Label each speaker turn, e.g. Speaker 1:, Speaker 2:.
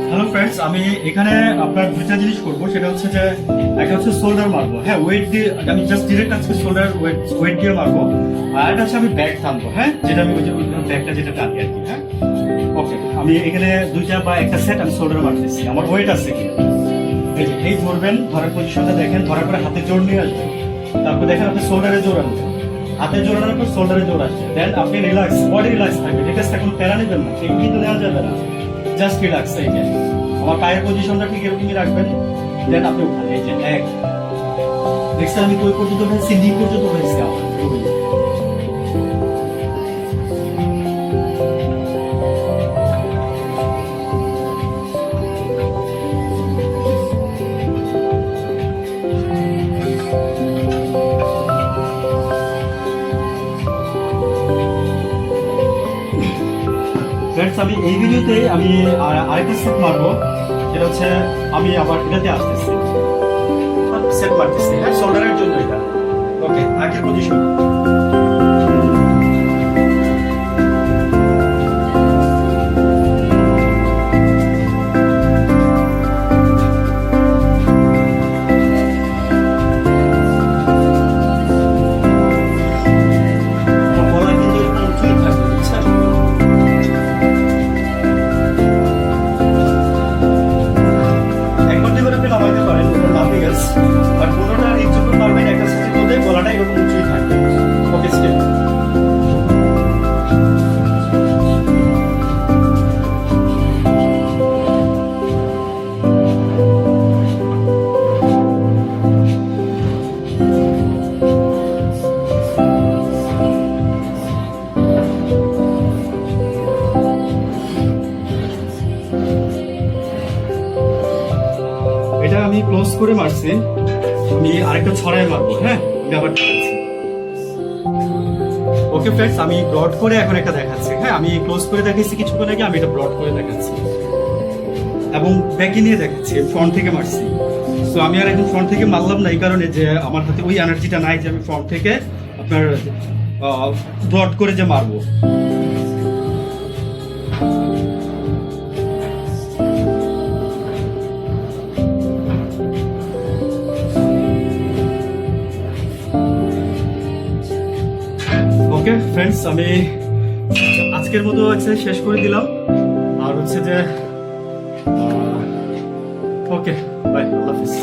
Speaker 1: Hello friends, আমি এখানে আপনার দুইটা জিনিস করবো। সেটা হচ্ছে যে একটা হচ্ছে শোল্ডার মারবো, হ্যাঁ ওয়েট দিয়ে। আমি জাস্ট ডিরেক্ট আজকে শোল্ডার ওয়েট দিয়ে মারবো। আর একটা হচ্ছে আমি ব্যাক টানবো, হ্যাঁ যেটা আমি ওই যে ব্যাকটা যেটা টানি আর কি। হ্যাঁ ওকে, আমি এখানে দুইটা বা একটা সেট আমি শোল্ডার মারতেছি। আমার ওয়েট আছে কি এই যে এই ধরবেন, ধরার পজিশনটা দেখেন, ধরার পরে হাতে জোর নিয়ে আসবেন। তারপর দেখেন আপনি শোল্ডারে জোর আনবেন, হাতে জোর আনার পর শোল্ডারে জোর আসবে। দেন আপনি রিল্যাক্স, বডি রিল্যাক্স থাকবে, ঠিক আছে? কোনো প্যারা নেবেন না, সেই কিন্তু নেওয়া যাবে না। Just relax. এই যে আমার পায়ের পজিশনটা ঠিক এরকমই রাখবেন। দেন আপনি উঠান, এই যে এক। নেক্সট আমি কই পর্যন্ত উঠেছি, নি পর্যন্ত উঠেছি আমার। ফ্রেন্ডস, আমি এই ভিডিওতে আমি আরেকটা সেট মারবো। যেটা হচ্ছে আমি আবার এটাতে আসতেছি, সেট মারতেছি, হ্যাঁ শোল্ডারের জন্য এটা। ওকে, আগের পজিশন। গলা কিন্তু এরকম উঁচুই থাকবে, বুঝছেন? একবার দুইবার আপনি নামাইতে পারেন, কোনো নামই গেছে। বাট কোনোটা এই জন্য পারবেন একটা সাথে করলে গলাটা এরকম উঁচুই থাকবে। ওকে, স্টেপ। এটা আমি ক্লোজ করে মারছি, আমি আরেকটা ছড়ায় মারবো। হ্যাঁ আমি আবার দেখাচ্ছি। ওকে ফ্রেন্ডস, আমি ব্রড করে এখন একটা দেখাচ্ছি। হ্যাঁ আমি ক্লোজ করে দেখাচ্ছি কিছুক্ষণ আগে, আমি এটা ব্রড করে দেখাচ্ছি এবং ব্যাকে নিয়ে দেখাচ্ছি। ফ্রন্ট থেকে মারছি। সো আমি আর এখন ফ্রন্ট থেকে মারলাম না, এই কারণে যে আমার হাতে ওই এনার্জিটা নাই যে আমি ফ্রন্ট থেকে আপনার ব্রড করে যে মারবো। ওকে ফ্রেন্ডস, আমি আজকের মতো হচ্ছে শেষ করে দিলাম। আর হচ্ছে যে ওকে বাই, আল্লাহ হাফিজ।